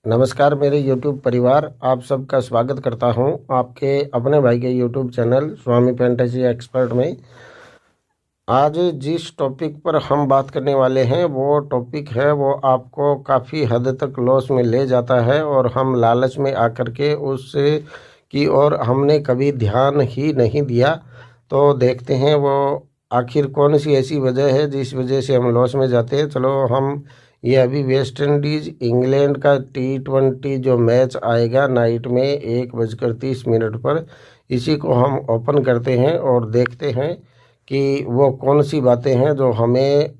नमस्कार मेरे YouTube परिवार, आप सबका स्वागत करता हूं आपके अपने भाई के YouTube चैनल स्वामी फैंटेसी एक्सपर्ट में। आज जिस टॉपिक पर हम बात करने वाले हैं वो टॉपिक है वो आपको काफ़ी हद तक लॉस में ले जाता है और हम लालच में आकर के उस की ओर हमने कभी ध्यान ही नहीं दिया। तो देखते हैं वो आखिर कौन सी ऐसी वजह है जिस वजह से हम लॉस में जाते हैं। चलो हम ये अभी वेस्ट इंडीज़ इंग्लैंड का T20 जो मैच आएगा नाइट में 1:30 पर, इसी को हम ओपन करते हैं और देखते हैं कि वो कौन सी बातें हैं जो हमें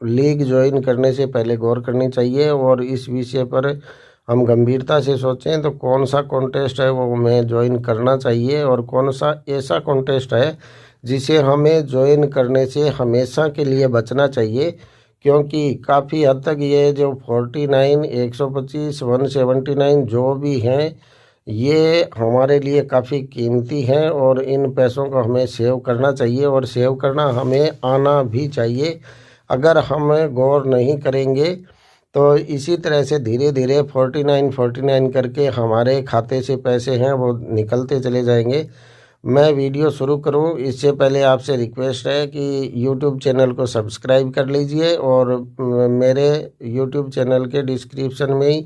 लीग ज्वाइन करने से पहले गौर करनी चाहिए और इस विषय पर हम गंभीरता से सोचें तो कौन सा कॉन्टेस्ट है वो हमें ज्वाइन करना चाहिए और कौन सा ऐसा कॉन्टेस्ट है जिसे हमें ज्वाइन करने से हमेशा के लिए बचना चाहिए। क्योंकि काफ़ी हद तक ये जो 49, 125, 179 जो भी हैं ये हमारे लिए काफ़ी कीमती हैं और इन पैसों को हमें सेव करना चाहिए और सेव करना हमें आना भी चाहिए। अगर हम गौर नहीं करेंगे तो इसी तरह से धीरे धीरे 49 करके हमारे खाते से पैसे हैं वो निकलते चले जाएंगे। मैं वीडियो शुरू करूं इससे पहले आपसे रिक्वेस्ट है कि YouTube चैनल को सब्सक्राइब कर लीजिए और मेरे YouTube चैनल के डिस्क्रिप्शन में ही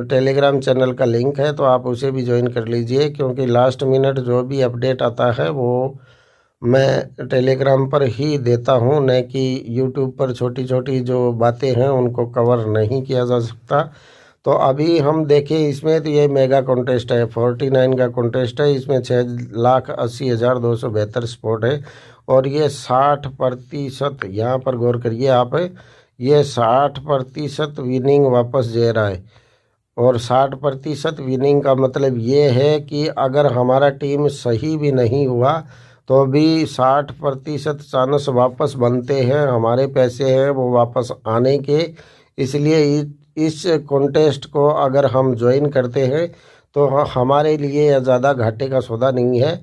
टेलीग्राम चैनल का लिंक है तो आप उसे भी ज्वाइन कर लीजिए। क्योंकि लास्ट मिनट जो भी अपडेट आता है वो मैं टेलीग्राम पर ही देता हूं, न कि यूट्यूब पर छोटी छोटी जो बातें हैं उनको कवर नहीं किया जा सकता। तो अभी हम देखें इसमें तो ये मेगा कॉन्टेस्ट है, 49 का कॉन्टेस्ट है। इसमें 6,80,272 स्पॉट है और ये 60% यहाँ पर गौर करिए आप, ये 60% विनिंग वापस दे रहा है। और 60% विनिंग का मतलब ये है कि अगर हमारा टीम सही भी नहीं हुआ तो भी 60% चांस वापस बनते हैं, हमारे पैसे हैं वो वापस आने के। इसलिए इस कॉन्टेस्ट को अगर हम ज्वाइन करते हैं तो हमारे लिए ज़्यादा घाटे का सौदा नहीं है।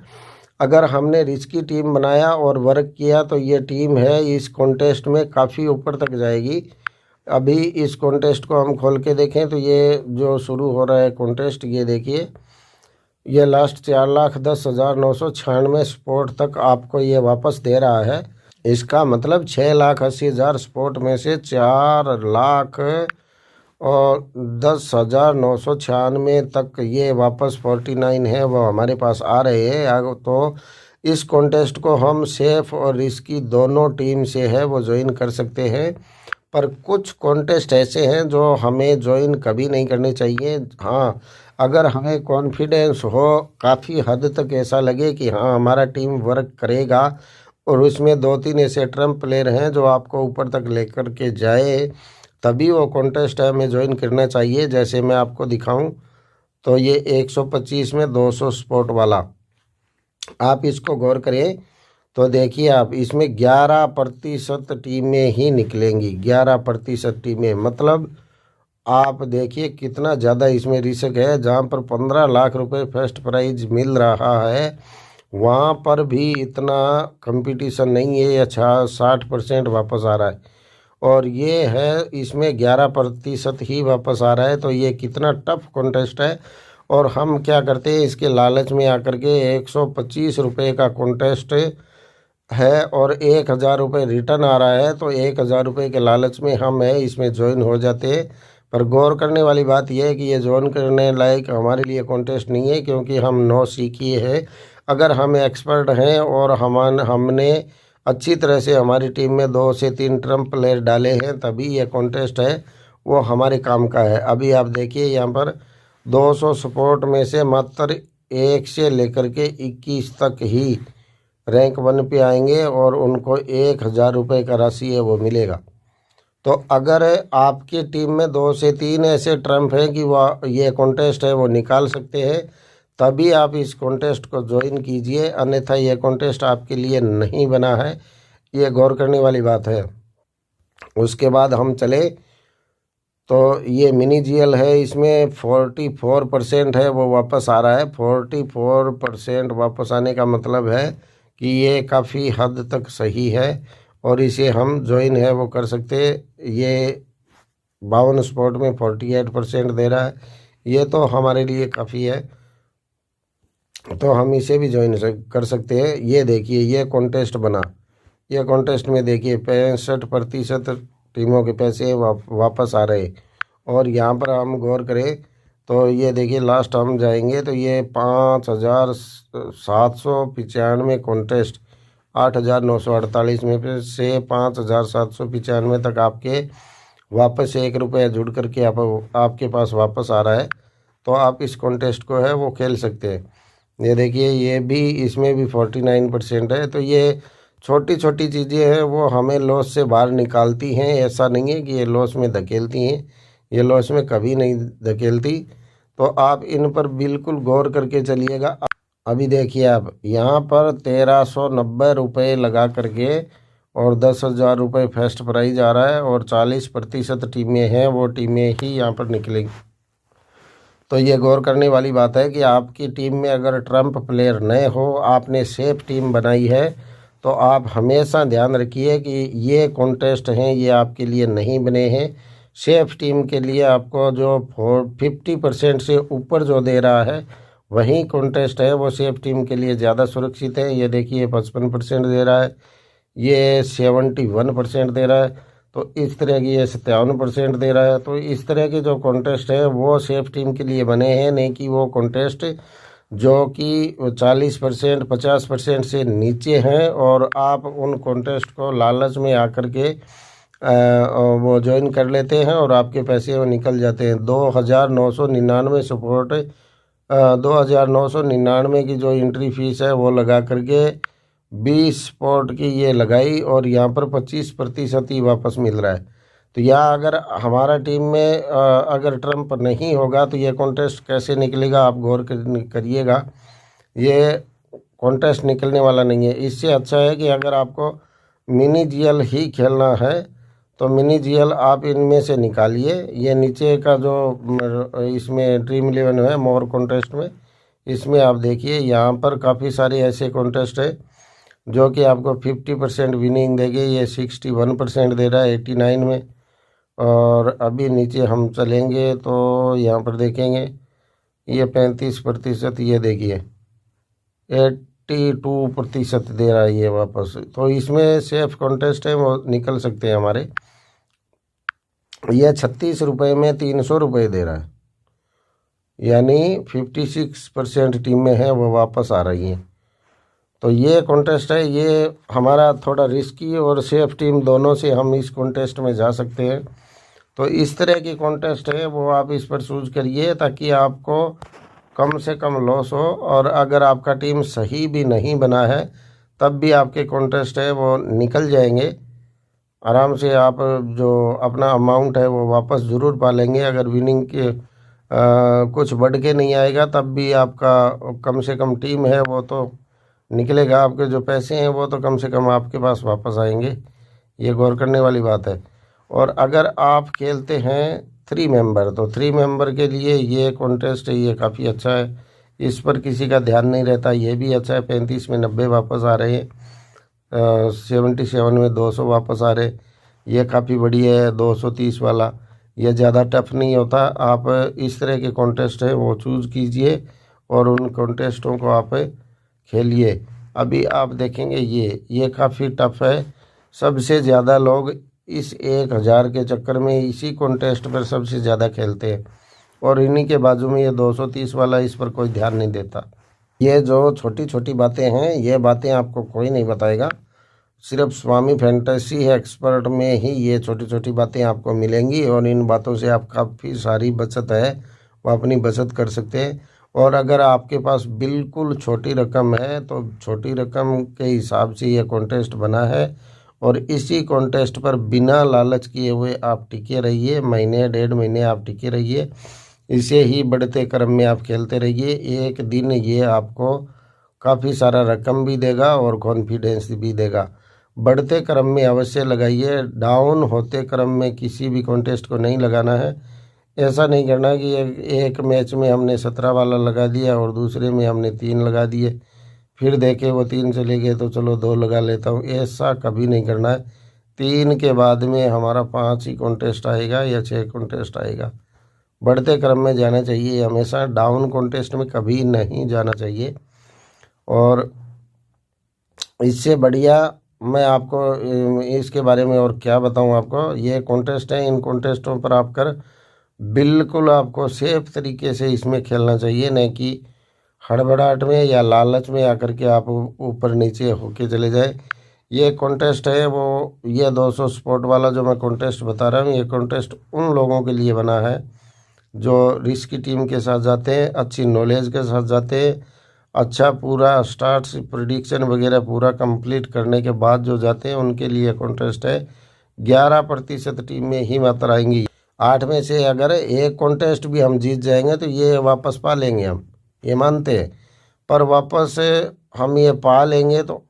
अगर हमने रिस्की टीम बनाया और वर्क किया तो ये टीम है इस कॉन्टेस्ट में काफ़ी ऊपर तक जाएगी। अभी इस कॉन्टेस्ट को हम खोल के देखें तो ये जो शुरू हो रहा है कॉन्टेस्ट, ये देखिए ये लास्ट 4,10,996 स्पॉट तक आपको ये वापस दे रहा है। इसका मतलब 6,80,000 स्पॉट में से 4,10,996 तक ये वापस 49 है वो हमारे पास आ रहे हैं। तो इस कॉन्टेस्ट को हम सेफ और रिस्की दोनों टीम से है वो ज्वाइन कर सकते हैं। पर कुछ कॉन्टेस्ट ऐसे हैं जो हमें ज्वाइन कभी नहीं करने चाहिए। हाँ, अगर हमें कॉन्फिडेंस हो, काफ़ी हद तक ऐसा लगे कि हाँ हमारा टीम वर्क करेगा और उसमें 2-3 ऐसे ट्रम्प प्लेयर हैं जो आपको ऊपर तक लेकर के जाए, तभी वो कॉन्टेस्ट है हमें ज्वाइन करना चाहिए। जैसे मैं आपको दिखाऊं तो ये 125 में 200 स्पॉट वाला, आप इसको गौर करें तो देखिए आप इसमें 11% टीमें ही निकलेंगी। 11% टीमें मतलब आप देखिए कितना ज़्यादा इसमें रिस्क है। जहाँ पर 15 लाख रुपए फर्स्ट प्राइज मिल रहा है वहाँ पर भी इतना कंपटीशन नहीं है या 60% वापस आ रहा है और ये है इसमें 11% ही वापस आ रहा है। तो ये कितना टफ कॉन्टेस्ट है। और हम क्या करते हैं इसके लालच में आकर के 125 रुपये का कॉन्टेस्ट है और 1,000 रुपये रिटर्न आ रहा है, तो 1,000 रुपये के लालच में हम है इसमें ज्वाइन हो जाते हैं। पर गौर करने वाली बात यह है कि ये ज्वाइन करने लायक हमारे लिए कॉन्टेस्ट नहीं है क्योंकि हम नौ सीखिए हैं। अगर हम एक्सपर्ट हैं और हमने अच्छी तरह से हमारी टीम में 2 से 3 ट्रम्प प्लेयर डाले हैं तभी ये कॉन्टेस्ट है वो हमारे काम का है। अभी आप देखिए यहाँ पर 200 सपोर्ट में से मात्र 1 से लेकर के 21 तक ही रैंक 1 पे आएंगे और उनको 1,000 रुपये का राशि है वो मिलेगा। तो अगर आपकी टीम में 2 से 3 ऐसे ट्रम्प हैं कि वह ये कॉन्टेस्ट है वो निकाल सकते हैं, तभी आप इस कॉन्टेस्ट को ज्वाइन कीजिए, अन्यथा ये कॉन्टेस्ट आपके लिए नहीं बना है। ये गौर करने वाली बात है। उसके बाद हम चले तो ये मिनी जीएल है, इसमें 44% है वो वापस आ रहा है। 44% वापस आने का मतलब है कि ये काफ़ी हद तक सही है और इसे हम ज्वाइन है वो कर सकते हैं। ये 52 स्पॉट में 48% दे रहा है। ये तो हमारे लिए काफ़ी है, तो हम इसे भी ज्वाइन कर सकते हैं। ये देखिए, ये कॉन्टेस्ट बना, ये कॉन्टेस्ट में देखिए 65% टीमों के पैसे वापस आ रहे। और यहाँ पर हम गौर करें तो ये देखिए, लास्ट हम जाएंगे तो ये 5,795 कॉन्टेस्ट 8,948 में से 5,795 तक आपके वापस 1 रुपया जुड़ करके आपके पास वापस आ रहा है। तो आप इस कॉन्टेस्ट को है वो खेल सकते हैं। ये देखिए, ये भी, इसमें भी 49% है। तो ये छोटी छोटी चीज़ें हैं वो हमें लॉस से बाहर निकालती हैं। ऐसा नहीं है कि ये लॉस में धकेलती हैं, ये लॉस में कभी नहीं धकेलती। तो आप इन पर बिल्कुल गौर करके चलिएगा। अभी देखिए, आप यहाँ पर 1,390 रुपये लगा करके और 10,000 रुपये फर्स्ट प्राइज आ रहा है, और 40% टीमें हैं वो टीमें ही यहाँ पर निकलेंगी। तो ये गौर करने वाली बात है कि आपकी टीम में अगर ट्रम्प प्लेयर नए हो, आपने सेफ टीम बनाई है, तो आप हमेशा ध्यान रखिए कि ये कॉन्टेस्ट हैं ये आपके लिए नहीं बने हैं। सेफ टीम के लिए आपको जो 50% से ऊपर जो दे रहा है वही कॉन्टेस्ट है, वो सेफ टीम के लिए ज़्यादा सुरक्षित है। ये देखिए 55% दे रहा है, ये 71% दे रहा है, तो इस तरह की ये 57% दे रहा है। तो इस तरह के जो कॉन्टेस्ट है वो सेफ टीम के लिए बने हैं, नहीं कि वो कॉन्टेस्ट जो कि 40% 50% से नीचे हैं और आप उन कॉन्टेस्ट को लालच में आकर के वो ज्वाइन कर लेते हैं और आपके पैसे वो निकल जाते हैं। 2,999 सपोर्ट 2,999 की जो एंट्री फीस है वो लगा करके 20 स्पॉट की ये लगाई, और यहाँ पर 25% ही वापस मिल रहा है। तो यहाँ अगर हमारा टीम में अगर ट्रम्प नहीं होगा तो ये कॉन्टेस्ट कैसे निकलेगा, आप गौर करिएगा। ये कॉन्टेस्ट निकलने वाला नहीं है। इससे अच्छा है कि अगर आपको मिनी जीएल ही खेलना है तो मिनी जीएल आप इनमें से निकालिए। ये नीचे का जो इसमें ड्रीम 11 है मोर कॉन्टेस्ट में, इसमें आप देखिए यहाँ पर काफ़ी सारे ऐसे कॉन्टेस्ट है जो कि आपको 50% विनिंग देंगे। ये 61% दे रहा है 89 में। और अभी नीचे हम चलेंगे तो यहाँ पर देखेंगे ये 35%, ये देखिए 82% दे रहा है ये वापस। तो इसमें सेफ कॉन्टेस्ट है वो निकल सकते हैं हमारे। यह 36 रुपये में 300 रुपये दे रहा है, यानी 56% टीमें हैं वो वापस आ रही हैं। तो ये कॉन्टेस्ट है, ये हमारा थोड़ा रिस्की और सेफ टीम दोनों से हम इस कॉन्टेस्ट में जा सकते हैं। तो इस तरह की कॉन्टेस्ट है वो आप इस पर चूज करिए ताकि आपको कम से कम लॉस हो। और अगर आपका टीम सही भी नहीं बना है तब भी आपके कॉन्टेस्ट है वो निकल जाएंगे आराम से। आप जो अपना अमाउंट है वो वापस ज़रूर पा लेंगे। अगर विनिंग के कुछ बढ़ के नहीं आएगा तब भी आपका कम से कम टीम है वो तो निकलेगा, आपके जो पैसे हैं वो तो कम से कम आपके पास वापस आएंगे। ये गौर करने वाली बात है। और अगर आप खेलते हैं 3 मेंबर तो 3 मेंबर के लिए ये कॉन्टेस्ट है ये काफ़ी अच्छा है, इस पर किसी का ध्यान नहीं रहता। ये भी अच्छा है, 35 में 90 वापस आ रहे हैं, 77 में 200 वापस आ रहे। ये काफ़ी बढ़िया है 230 वाला, ये ज़्यादा टफ नहीं होता। आप इस तरह के कॉन्टेस्ट है वो चूज़ कीजिए और उन कॉन्टेस्टों को आप खेलिए। अभी आप देखेंगे ये काफ़ी टफ है। सबसे ज़्यादा लोग इस 1,000 के चक्कर में इसी कॉन्टेस्ट पर सबसे ज़्यादा खेलते हैं, और इन्हीं के बाजू में ये 230 वाला, इस पर कोई ध्यान नहीं देता। ये जो छोटी छोटी बातें हैं ये बातें आपको कोई नहीं बताएगा, सिर्फ स्वामी फैंटेसी एक्सपर्ट में ही ये छोटी छोटी बातें आपको मिलेंगी, और इन बातों से आप काफ़ी सारी बचत है वो अपनी बचत कर सकते हैं। और अगर आपके पास बिल्कुल छोटी रकम है तो छोटी रकम के हिसाब से ये कॉन्टेस्ट बना है, और इसी कॉन्टेस्ट पर बिना लालच किए हुए आप टिके रहिए, महीने 1.5 महीने आप टिके रहिए। इसे ही बढ़ते क्रम में आप खेलते रहिए। एक दिन ये आपको काफ़ी सारा रकम भी देगा और कॉन्फिडेंस भी देगा। बढ़ते क्रम में अवश्य लगाइए, डाउन होते क्रम में किसी भी कॉन्टेस्ट को नहीं लगाना है। ऐसा नहीं करना कि एक मैच में हमने 17 वाला लगा दिया और दूसरे में हमने 3 लगा दिए, फिर देखे वो 3 चले गए तो चलो 2 लगा लेता हूँ, ऐसा कभी नहीं करना है। 3 के बाद में हमारा 5 ही कॉन्टेस्ट आएगा या 6 कॉन्टेस्ट आएगा। बढ़ते क्रम में जाना चाहिए, हमेशा डाउन कॉन्टेस्ट में कभी नहीं जाना चाहिए। और इससे बढ़िया मैं आपको इसके बारे में और क्या बताऊं आपको। ये कॉन्टेस्ट है, इन कॉन्टेस्टों पर आप कर बिल्कुल आपको सेफ तरीके से इसमें खेलना चाहिए, नहीं कि हड़बड़ाहट में या लालच में आकर के आप ऊपर नीचे होके चले जाए। ये कॉन्टेस्ट है वो, ये 200 स्पॉट वाला जो मैं कॉन्टेस्ट बता रहा हूँ, ये कॉन्टेस्ट उन लोगों के लिए बना है जो रिस्क की टीम के साथ जाते हैं, अच्छी नॉलेज के साथ जाते हैं, अच्छा पूरा स्टार्ट्स प्रेडिक्शन वगैरह पूरा कंप्लीट करने के बाद जो जाते हैं उनके लिए कॉन्टेस्ट है। 11% टीम में ही मात्र आएंगी। 8 में से अगर एक कॉन्टेस्ट भी हम जीत जाएंगे तो ये वापस पा लेंगे, हम ये मानते हैं। पर वापस हम ये पा लेंगे तो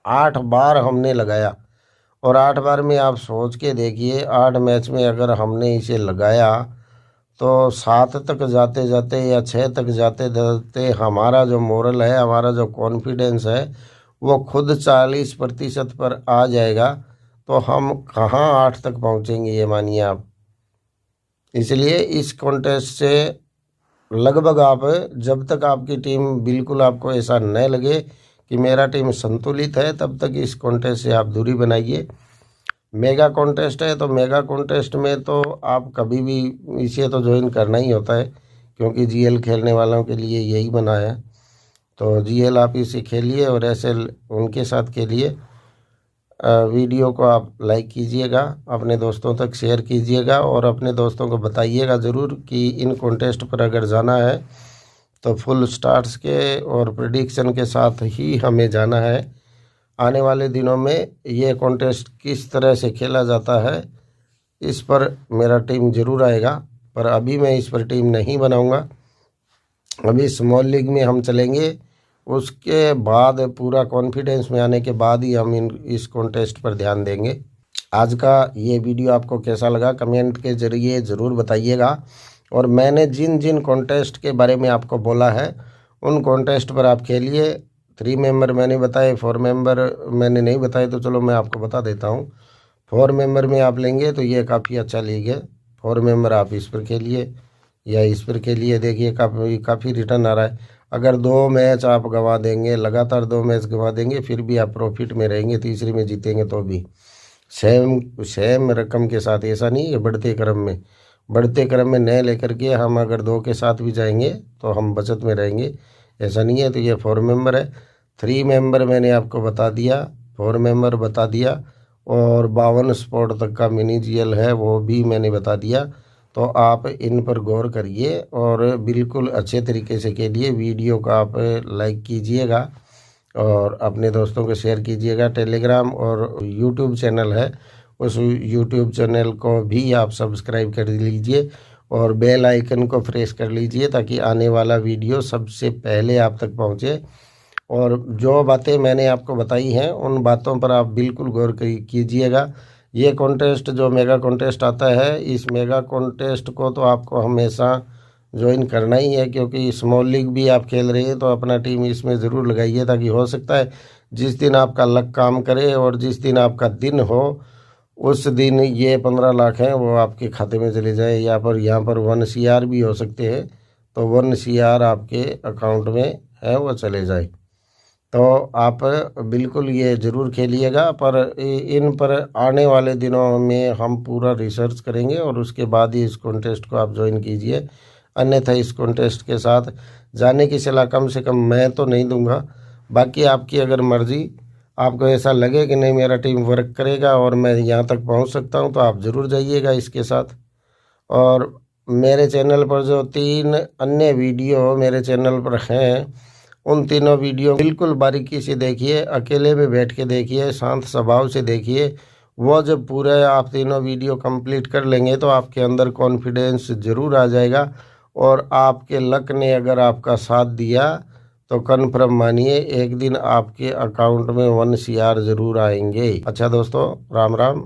8 बार हमने लगाया, और 8 बार में आप सोच के देखिए 8 मैच में अगर हमने इसे लगाया तो 7 तक जाते जाते या 6 तक जाते जाते हमारा जो मोरल है, हमारा जो कॉन्फिडेंस है वो खुद 40% पर आ जाएगा। तो हम कहाँ 8 तक पहुँचेंगे, ये मानिए आप। इसलिए इस कॉन्टेस्ट से लगभग आप, जब तक आपकी टीम बिल्कुल आपको ऐसा न लगे कि मेरा टीम संतुलित है, तब तक इस कॉन्टेस्ट से आप दूरी बनाइए। मेगा कॉन्टेस्ट है तो मेगा कॉन्टेस्ट में तो आप कभी भी इसे तो ज्वाइन करना ही होता है, क्योंकि जीएल खेलने वालों के लिए यही बना है। तो जीएल आप इसे खेलिए और ऐसे उनके साथ खेलिए। वीडियो को आप लाइक कीजिएगा, अपने दोस्तों तक शेयर कीजिएगा और अपने दोस्तों को बताइएगा ज़रूर कि इन कॉन्टेस्ट पर अगर जाना है तो फुल स्टार्ट्स के और प्रेडिक्शन के साथ ही हमें जाना है। आने वाले दिनों में ये कॉन्टेस्ट किस तरह से खेला जाता है इस पर मेरा टीम ज़रूर आएगा, पर अभी मैं इस पर टीम नहीं बनाऊंगा। अभी स्मॉल लीग में हम चलेंगे, उसके बाद पूरा कॉन्फिडेंस में आने के बाद ही हम इस कॉन्टेस्ट पर ध्यान देंगे। आज का ये वीडियो आपको कैसा लगा कमेंट के ज़रिए ज़रूर बताइएगा। और मैंने जिन जिन कॉन्टेस्ट के बारे में आपको बोला है उन कॉन्टेस्ट पर आप खेलिए। 3 मेंबर मैंने बताए, 4 मेंबर मैंने नहीं बताए, तो चलो मैं आपको बता देता हूँ। 4 मेंबर में आप लेंगे तो ये काफ़ी अच्छा लीग है। 4 मेंबर आप इस पर खेलिए या इस पर खेलिए, देखिए काफ़ी रिटर्न आ रहा है। अगर 2 मैच आप गंवा देंगे, लगातार 2 मैच गंवा देंगे, फिर भी आप प्रॉफिट में रहेंगे, तीसरे में जीतेंगे तो भी सेम रकम के साथ। ऐसा नहीं है बढ़ते क्रम में नए लेकर के हम अगर 2 के साथ भी जाएंगे तो हम बचत में रहेंगे, ऐसा नहीं है। तो ये 4 मेंबर है। 3 मेंबर मैंने आपको बता दिया, 4 मेंबर बता दिया, और 52 स्पॉट तक का मिनी जीएल है वो भी मैंने बता दिया। तो आप इन पर गौर करिए और बिल्कुल अच्छे तरीके से के लिए वीडियो का आप लाइक कीजिएगा और अपने दोस्तों को शेयर कीजिएगा। टेलीग्राम और यूट्यूब चैनल है, उस यूट्यूब चैनल को भी आप सब्सक्राइब कर लीजिए और बेल आइकन को प्रेस कर लीजिए ताकि आने वाला वीडियो सबसे पहले आप तक पहुंचे। और जो बातें मैंने आपको बताई हैं उन बातों पर आप बिल्कुल गौर कीजिएगा। ये कॉन्टेस्ट जो मेगा कॉन्टेस्ट आता है, इस मेगा कॉन्टेस्ट को तो आपको हमेशा ज्वाइन करना ही है, क्योंकि स्मॉल लीग भी आप खेल रहे हैं तो अपना टीम इसमें ज़रूर लगाइए, ताकि हो सकता है जिस दिन आपका लक काम करे और जिस दिन आपका दिन हो उस दिन ये 15 लाख हैं वो आपके खाते में चले जाए, या पर यहाँ पर 1 CR भी हो सकते हैं, तो 1 CR आपके अकाउंट में है वो चले जाए। तो आप बिल्कुल ये ज़रूर खेलिएगा। पर इन पर आने वाले दिनों में हम पूरा रिसर्च करेंगे और उसके बाद ही इस कॉन्टेस्ट को आप ज्वाइन कीजिए, अन्यथा इस कॉन्टेस्ट के साथ जाने की सलाह कम से कम मैं तो नहीं दूंगा। बाकी आपकी अगर मर्ज़ी, आपको ऐसा लगे कि नहीं मेरा टीम वर्क करेगा और मैं यहाँ तक पहुँच सकता हूँ, तो आप ज़रूर जाइएगा इसके साथ। और मेरे चैनल पर जो 3 अन्य वीडियो मेरे चैनल पर हैं, उन तीनों वीडियो बिल्कुल बारीकी से देखिए, अकेले में बैठ के देखिए, शांत स्वभाव से देखिए। वो जब पूरे आप तीनों वीडियो कंप्लीट कर लेंगे तो आपके अंदर कॉन्फिडेंस ज़रूर आ जाएगा, और आपके लक ने अगर आपका साथ दिया तो कन्फर्म मानिए एक दिन आपके अकाउंट में 1 CR ज़रूर आएंगे। अच्छा दोस्तों, राम राम।